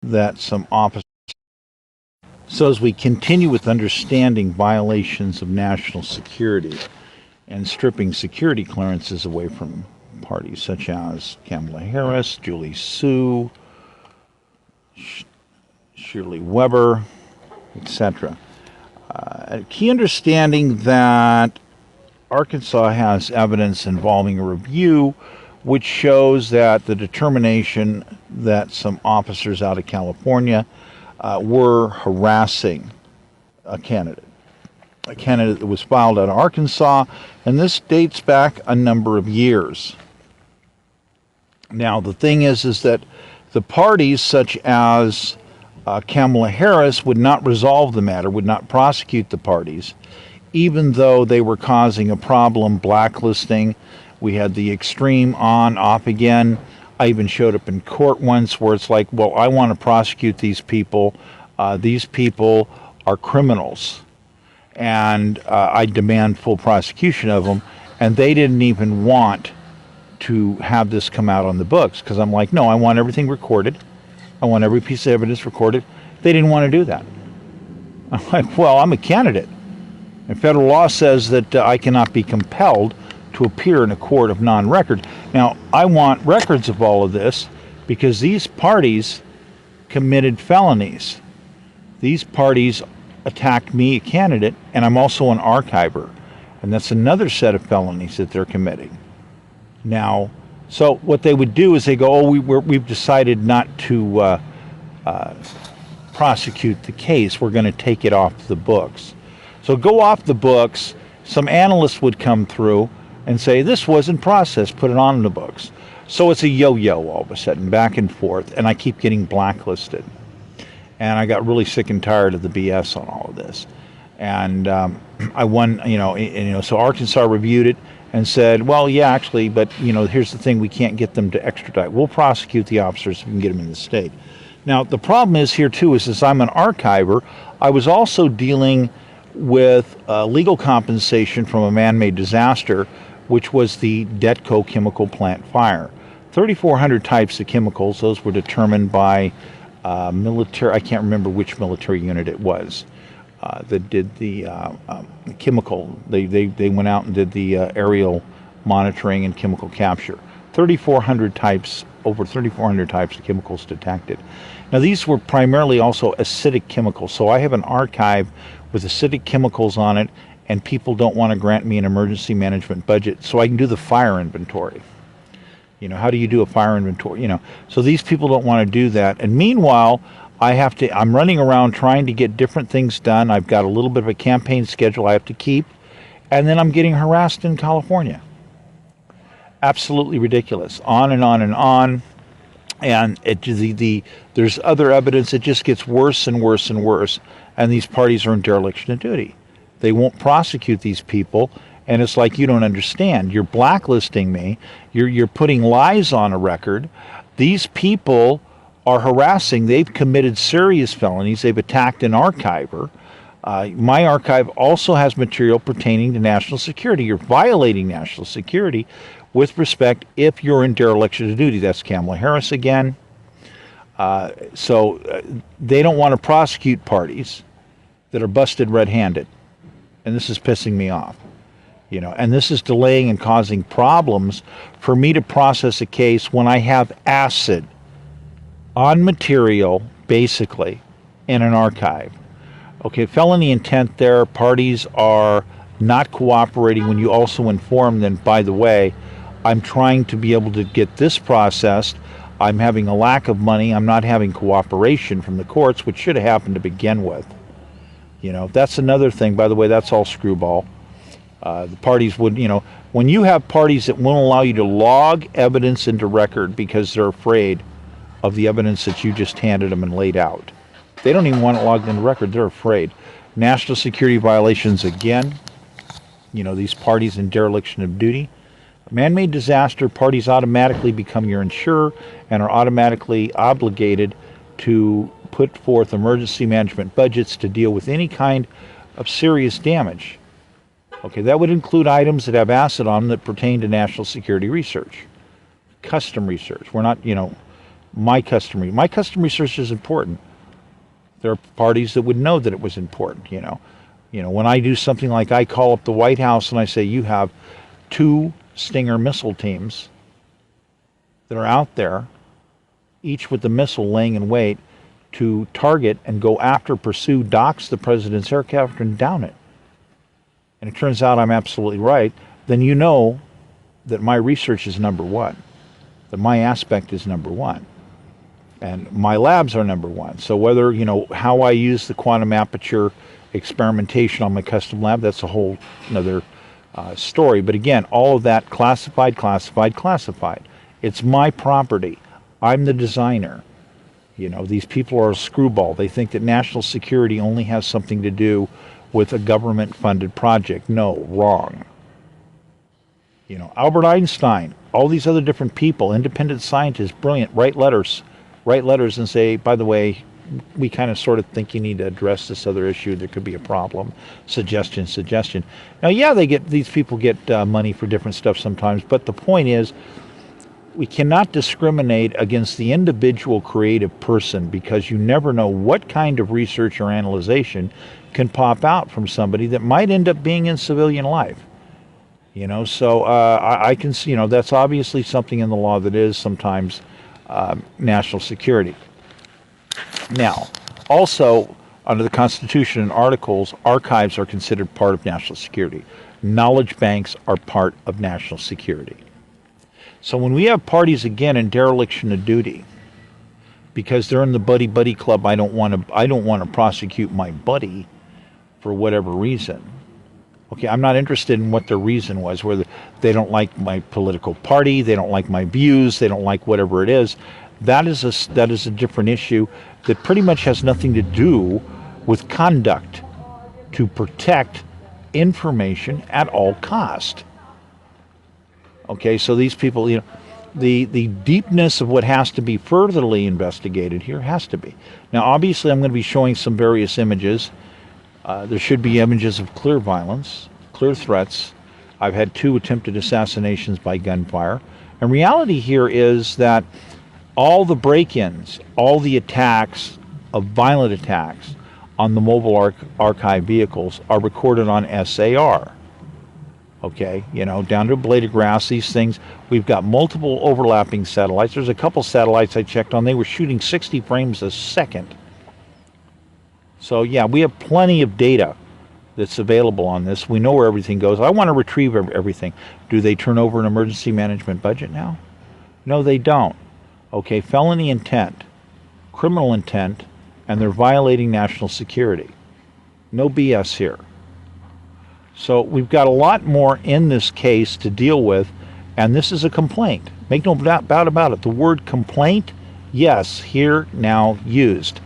that some officers. So as we continue with understanding violations of national security and stripping security clearances away from parties such as Kamala Harris, Julie Su, Shirley Weber, etc. A key understanding that Arkansas has evidence involving a review which shows that the determination that some officers out of California were harassing a candidate that was filed out of Arkansas, and this dates back a number of years. Now, the thing is that the parties such as Kamala Harris would not resolve the matter, would not prosecute the parties, even though they were causing a problem, blacklisting. We had the extreme on, off again. I even showed up in court once where it's like, well, I want to prosecute these people. These people are criminals. And I demand full prosecution of them. And they didn't even want to have this come out on the books, because I'm like, no, I want everything recorded. I want every piece of evidence recorded. They didn't want to do that. I'm like, well, I'm a candidate. And federal law says that I cannot be compelled to appear in a court of non-record. Now, I want records of all of this because these parties committed felonies. These parties attacked me, a candidate, and I'm also an archiver. And that's another set of felonies that they're committing. Now, so what they would do is they go, oh, we've decided not to prosecute the case. We're going to take it off the books. So go off the books. Some analysts would come through and say, this wasn't processed, put it on the books. So it's a yo-yo all of a sudden, back and forth, and I keep getting blacklisted. And I got really sick and tired of the BS on all of this. And I won, so Arkansas reviewed it and said, well, yeah, actually, but, here's the thing, we can't get them to extradite. We'll prosecute the officers if we can get them in the state. Now, the problem is here, too, is I'm an archiver. I was also dealing with legal compensation from a man-made disaster, which was the Detco chemical plant fire. 3,400 types of chemicals. Those were determined by military, I can't remember which military unit it was, that did the chemical. They went out and did the aerial monitoring and chemical capture. 3,400 types, over 3,400 types of chemicals detected. Now, these were primarily also acidic chemicals. So I have an archive with acidic chemicals on it, and people don't want to grant me an emergency management budget so I can do the fire inventory. How do you do a fire inventory? So these people don't want to do that. And meanwhile, I'm running around trying to get different things done. I've got a little bit of a campaign schedule I have to keep. And then I'm getting harassed in California. Absolutely ridiculous. On and on and on. And there's other evidence. It just gets worse and worse and worse. And these parties are in dereliction of duty. They won't prosecute these people. And it's like, you don't understand. You're blacklisting me. You're putting lies on a record. These people are harassing. They've committed serious felonies. They've attacked an archiver. My archive also has material pertaining to national security. You're violating national security with respect if you're in dereliction of duty. That's Kamala Harris again. So they don't want to prosecute parties that are busted red-handed. And this is pissing me off. And this is delaying and causing problems for me to process a case when I have acid on material, basically, in an archive. Okay, felony intent there, parties are not cooperating when you also inform them, by the way, I'm trying to be able to get this processed. I'm having a lack of money. I'm not having cooperation from the courts, which should have happened to begin with. That's another thing. By the way, that's all screwball. The parties would, when you have parties that won't allow you to log evidence into record because they're afraid of the evidence that you just handed them and laid out. They don't even want it logged into record. They're afraid. National security violations again. These parties in dereliction of duty. Man-made disaster, parties automatically become your insurer and are automatically obligated to put forth emergency management budgets to deal with any kind of serious damage. Okay, that would include items that have acid on them that pertain to national security research, custom research. We're not, My custom research is important. There are parties that would know that it was important, when I do something like I call up the White House and I say, you have 2 Stinger missile teams that are out there, each with the missile laying in wait to target and go after, pursue, dox the president's aircraft and down it. And it turns out I'm absolutely right. Then you know that my research is number one, that my aspect is number one. And my labs are number one. So whether, how I use the quantum aperture experimentation on my custom lab, that's a whole another story. But again, all of that classified. It's my property. I'm the designer. These people are a screwball. They think that national security only has something to do with a government-funded project. No, wrong. Albert Einstein, all these other different people, independent scientists, brilliant, write letters and say, by the way, we kind of sort of think you need to address this other issue. There could be a problem. Suggestion. Now, yeah, these people get money for different stuff sometimes, but the point is, we cannot discriminate against the individual creative person, because you never know what kind of research or analyzation can pop out from somebody that might end up being in civilian life. So I can see, that's obviously something in the law that is sometimes national security. Now, also, under the Constitution and articles, archives are considered part of national security. Knowledge banks are part of national security. So when we have parties, again, in dereliction of duty, because they're in the buddy club, I don't want to prosecute my buddy for whatever reason. Okay, I'm not interested in what their reason was, whether they don't like my political party, they don't like my views, they don't like whatever it is. That is a different issue that pretty much has nothing to do with conduct to protect information at all cost. Okay, so these people, the deepness of what has to be furtherly investigated here has to be. Now, obviously, I'm going to be showing some various images. There should be images of clear violence, clear threats. I've had 2 attempted assassinations by gunfire. And reality here is that all the break-ins, all the attacks, violent attacks on the mobile archive vehicles are recorded on SAR. Okay, down to a blade of grass, these things. We've got multiple overlapping satellites. There's a couple satellites I checked on. They were shooting 60 frames a second. So yeah, we have plenty of data that's available on this. We know where everything goes. I want to retrieve everything. Do they turn over an emergency management budget now? No, they don't. Okay, felony intent, criminal intent, and they're violating national security. No BS here. So we've got a lot more in this case to deal with, and this is a complaint. Make no doubt about it. The word complaint, yes, here, now, used.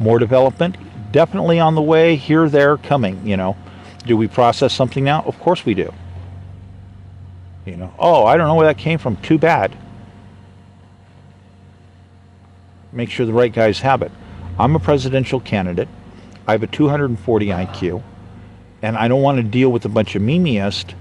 More development, definitely on the way, here, there, coming, Do we process something now? Of course we do. Oh, I don't know where that came from. Too bad. Make sure the right guys have it. I'm a presidential candidate. I have a 240 IQ. And I don't want to deal with a bunch of memeists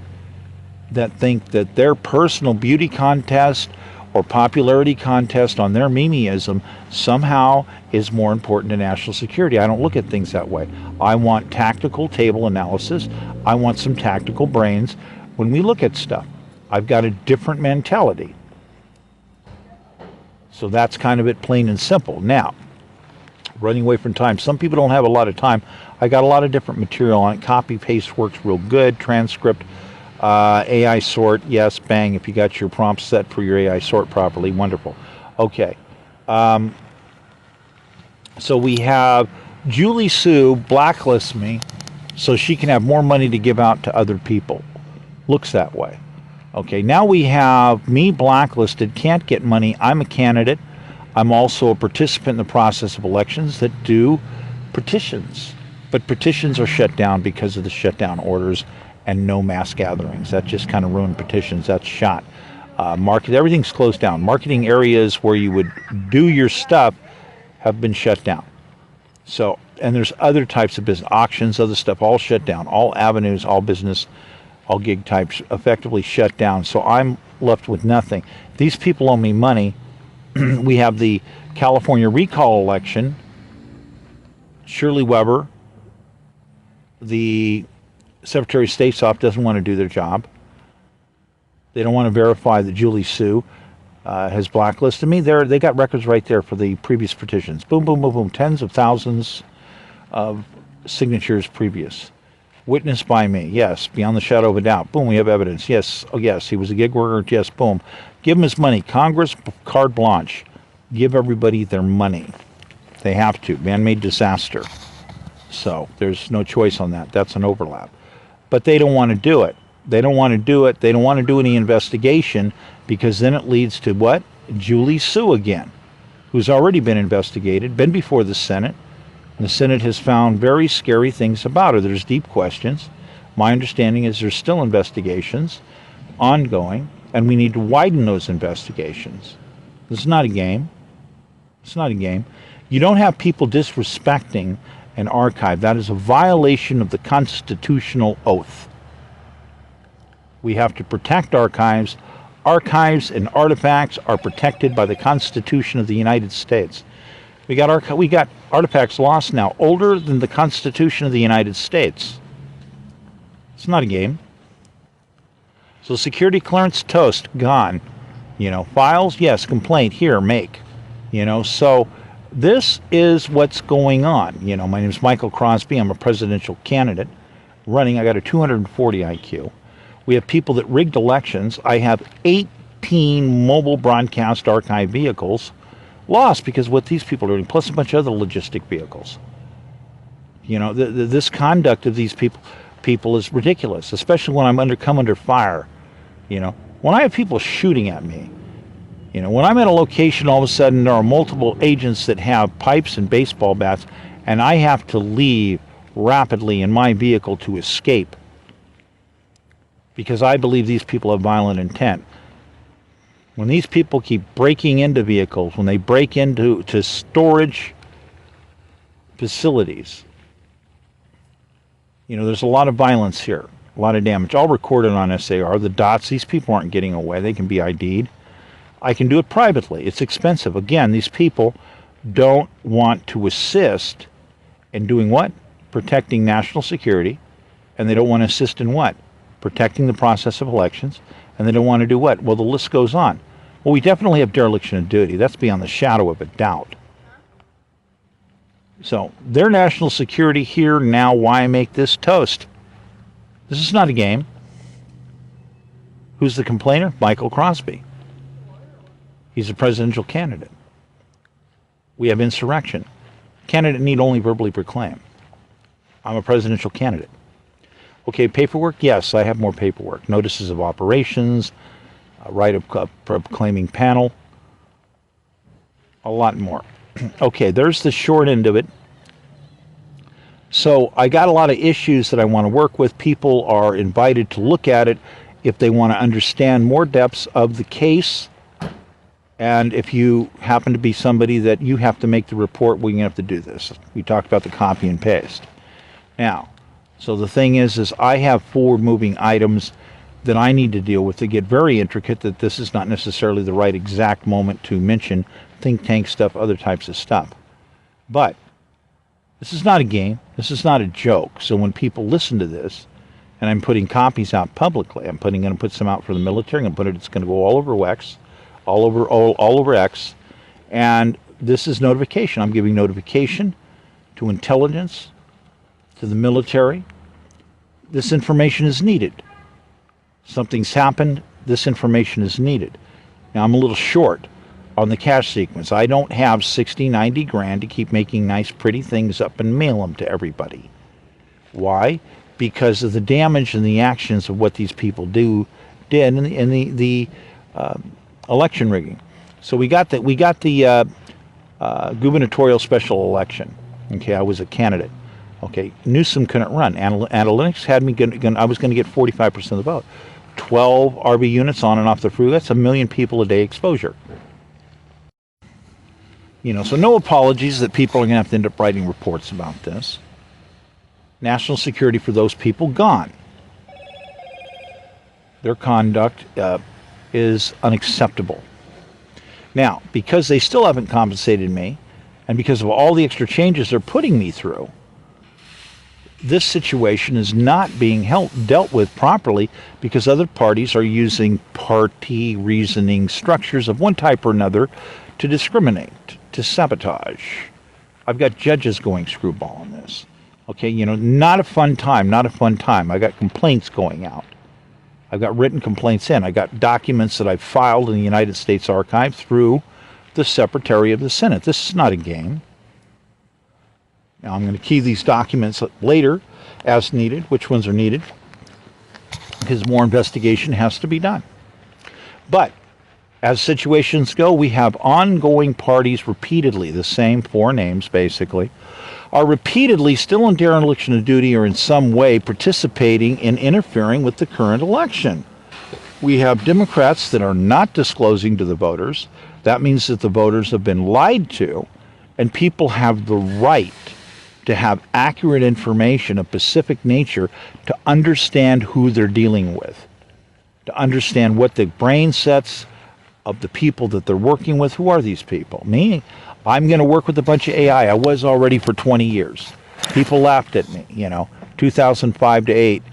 that think that their personal beauty contest or popularity contest on their memeism somehow is more important to national security. I don't look at things that way. I want tactical table analysis. I want some tactical brains when we look at stuff. I've got a different mentality. So that's kind of it, plain and simple. Now, running away from time. Some people don't have a lot of time. I got a lot of different material on it. Copy paste works real good. Transcript, AI sort, yes, bang. If you got your prompts set for your AI sort properly, wonderful. Okay. So we have Julie Sue blacklists me so she can have more money to give out to other people. Looks that way. Okay, now we have me blacklisted, can't get money. I'm a candidate. I'm also a participant in the process of elections that do petitions. But petitions are shut down because of the shutdown orders and no mass gatherings. That just kind of ruined petitions. That's shot. Everything's closed down. Marketing areas where you would do your stuff have been shut down. So, and there's other types of business, auctions, other stuff, all shut down. All avenues, all business, all gig types effectively shut down. So I'm left with nothing. These people owe me money. We have the California recall election. Shirley Weber, the Secretary of State's office, doesn't want to do their job. They don't want to verify that Julie Su has blacklisted me. They got records right there for the previous petitions. Boom, boom, boom, boom. Tens of thousands of signatures previous. Witnessed by me. Yes. Beyond the shadow of a doubt. Boom, we have evidence. Yes. Oh, yes. He was a gig worker. Yes. Boom. Give him his money. Congress, carte blanche. Give everybody their money. They have to. Man-made disaster. So there's no choice on that. That's an overlap. But they don't want to do it. They don't want to do it. They don't want to do any investigation because then it leads to what? Julie Su again, who's already been investigated, been before the Senate. And the Senate has found very scary things about her. There's deep questions. My understanding is there's still investigations ongoing, and we need to widen those investigations. This is not a game. It's not a game. You don't have people disrespecting an archive. That is a violation of the constitutional oath. We have to protect archives. Archives and artifacts are protected by the Constitution of the United States. We got artifacts lost now, older than the Constitution of the United States. It's not a game. So security clearance, toast, gone. Files, yes, complaint, here, make. So this is what's going on. My name is Michael Crosby. I'm a presidential candidate running. I got a 240 IQ. We have people that rigged elections. I have 18 mobile broadcast archive vehicles lost because of what these people are doing, plus a bunch of other logistic vehicles. This conduct of these people is ridiculous, especially when I'm come under fire. When I have people shooting at me, when I'm at a location, all of a sudden there are multiple agents that have pipes and baseball bats, and I have to leave rapidly in my vehicle to escape because I believe these people have violent intent. When these people keep breaking into vehicles, when they break into storage facilities, there's a lot of violence here, a lot of damage. All recorded on SAR. The dots, these people aren't getting away. They can be ID'd. I can do it privately. It's expensive. Again, these people don't want to assist in doing what? Protecting national security. And they don't want to assist in what? Protecting the process of elections. And they don't want to do what? Well, the list goes on. Well, we definitely have dereliction of duty. That's beyond the shadow of a doubt. So, their national security here, now, why make this toast? This is not a game. Who's the complainer? Michael Crosby. He's a presidential candidate. We have insurrection. Candidate need only verbally proclaim. I'm a presidential candidate. Okay, paperwork? Yes, I have more paperwork. Notices of operations, a right of proclaiming panel, a lot more. Okay, there's the short end of it. So I got a lot of issues that I want to work with. People are invited to look at it if they want to understand more depths of the case. And if you happen to be somebody that you have to make the report, we're going to have to do this. We talked about the copy and paste. Now, so the thing is I have forward-moving items that I need to deal with. They get very intricate, that this is not necessarily the right exact moment to mention think tank stuff, other types of stuff. But this is not a game. This is not a joke. So when people listen to this, and I'm putting copies out publicly, I'm going to put some out for the military. It's going to go all over X, all over X, and this is notification. I'm giving notification to intelligence, to the military. This information is needed. Something's happened. This information is needed. Now, I'm a little short on the cash sequence. I don't have 60, 90 grand to keep making nice, pretty things up and mail them to everybody. Why? Because of the damage and the actions of what these people did in the election rigging. So we got the gubernatorial special election. Okay, I was a candidate. Okay, Newsom couldn't run. Analytics had me. I was going to get 45% of the vote. 12 RV units on and off the freeway. That's 1 million people a day exposure. So no apologies that people are going to have to end up writing reports about this. National security for those people, gone. Their conduct is unacceptable. Now, because they still haven't compensated me, and because of all the extra changes they're putting me through, this situation is not being dealt with properly because other parties are using party reasoning structures of one type or another to discriminate, to sabotage. I've got judges going screwball on this. Okay, not a fun time, not a fun time. I got complaints going out. I've got written complaints in. I got documents that I've filed in the United States Archive through the Secretary of the Senate. This is not a game. Now, I'm going to key these documents later as needed, which ones are needed, because more investigation has to be done. But as situations go, we have ongoing parties repeatedly, the same four names basically, are repeatedly still in dereliction of duty or in some way participating in interfering with the current election. We have Democrats that are not disclosing to the voters. That means that the voters have been lied to, and people have the right to have accurate information of specific nature to understand who they're dealing with, to understand what the brain sets of the people that they're working with. Who are these people? Me? I'm going to work with a bunch of AI. I was already for 20 years. People laughed at me, 2005 to 8.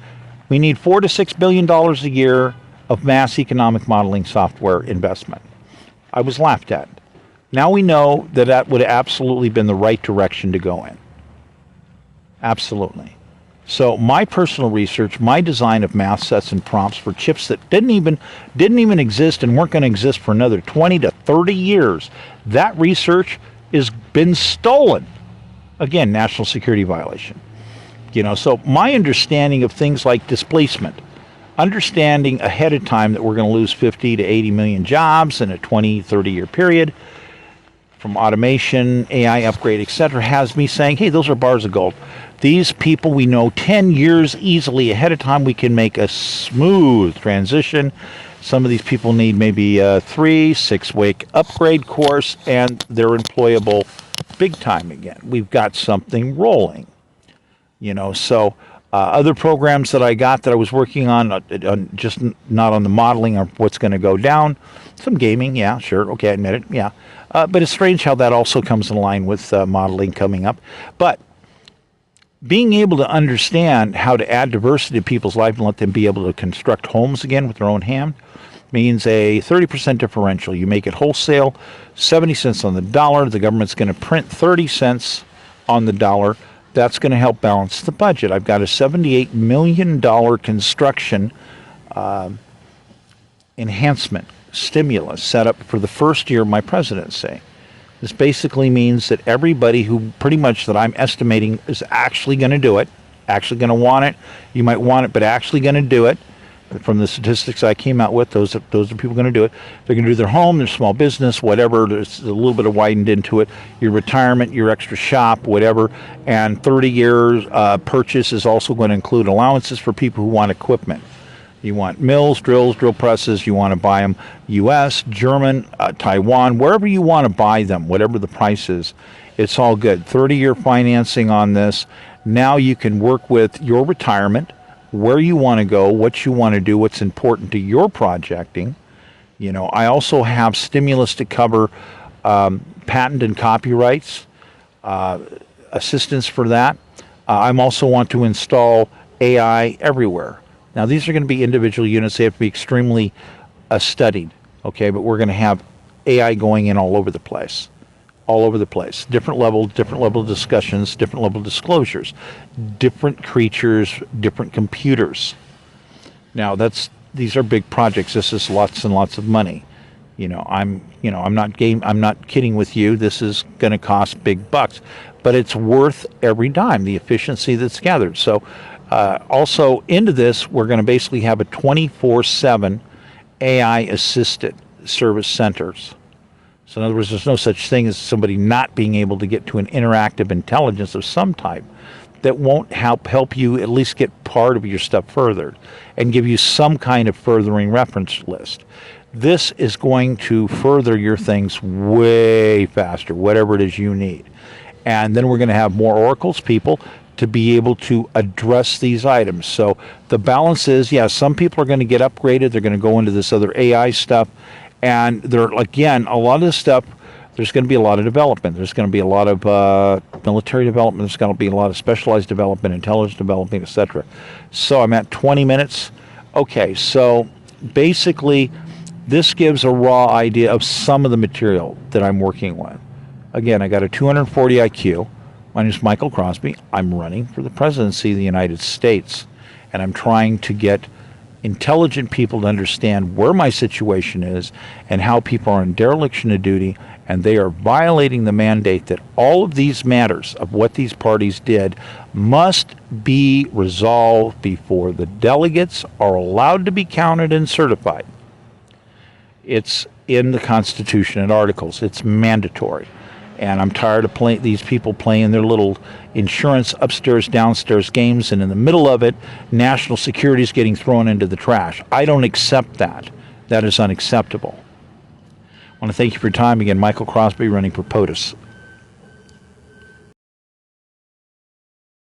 We need $4 to $6 billion a year of mass economic modeling software investment. I was laughed at. Now we know that that would have absolutely been the right direction to go in. Absolutely. So my personal research, my design of math sets and prompts for chips that didn't even exist and weren't going to exist for another 20 to 30 years, that research has been stolen. Again, national security violation. So my understanding of things like displacement, understanding ahead of time that we're going to lose 50 to 80 million jobs in a 20, 30-year period from automation, AI upgrade, etc., has me saying, hey, those are bars of gold. These people we know 10 years easily ahead of time. We can make a smooth transition. Some of these people need maybe a 3-6-week upgrade course, and they're employable big time again. We've got something rolling. So other programs that I got that I was working on, just not on the modeling of what's going to go down. Some gaming, yeah, sure, okay, I admit it, yeah. But it's strange how that also comes in line with modeling coming up. But being able to understand how to add diversity to people's life and let them be able to construct homes again with their own hand means a 30% differential. You make it wholesale, 70 cents on the dollar. The government's going to print 30 cents on the dollar. That's going to help balance the budget. I've got a $78 million construction enhancement stimulus set up for the first year of my presidency. This basically means that everybody who pretty much that I'm estimating is actually going to do it, actually going to want it. You might want it, but actually going to do it. From the statistics I came out with, those are people going to do it. They're going to do their home, their small business, whatever. There's a little bit of widened into it. Your retirement, your extra shop, whatever. And 30 years purchase is also going to include allowances for people who want equipment. You want mills, drills, drill presses. You want to buy them U.S., German, Taiwan, wherever you want to buy them, whatever the price is. It's all good. 30-year financing on this. Now you can work with your retirement, where you want to go, what you want to do, what's important to your projecting. I also have stimulus to cover patent and copyrights, assistance for that. I also want to install AI everywhere. Now, these are going to be individual units. They have to be extremely studied, okay? But we're going to have AI going in all over the place. All over the place. Different level discussions, different level disclosures, different creatures, different computers. Now, these are big projects. This is lots and lots of money. I'm not kidding with you. This is going to cost big bucks, but it's worth every dime, the efficiency that's gathered. So, also into this, we're going to basically have a 24/7 AI assisted service centers. So in other words, there's no such thing as somebody not being able to get to an interactive intelligence of some type that won't help you at least get part of your stuff furthered and give you some kind of furthering reference list. This is going to further your things way faster, whatever it is you need. And then we're going to have more oracles, people, to be able to address these items. So the balance is, some people are going to get upgraded. They're going to go into this other AI stuff. And there, again, a lot of this stuff, there's going to be a lot of development. There's going to be a lot of military development. There's going to be a lot of specialized development, intelligence development, etc. So I'm at 20 minutes. Okay, so basically, this gives a raw idea of some of the material that I'm working with. Again, I got a 240 IQ. My name is Michael Crosby. I'm running for the presidency of the United States, and I'm trying to get intelligent people to understand where my situation is and how people are in dereliction of duty, and they are violating the mandate that all of these matters of what these parties did must be resolved before the delegates are allowed to be counted and certified. It's in the Constitution and Articles. It's mandatory. And I'm tired of these people playing their little insurance upstairs, downstairs games, and in the middle of it, national security is getting thrown into the trash. I don't accept that. That is unacceptable. I want to thank you for your time. Again, Michael Crosby, running for POTUS.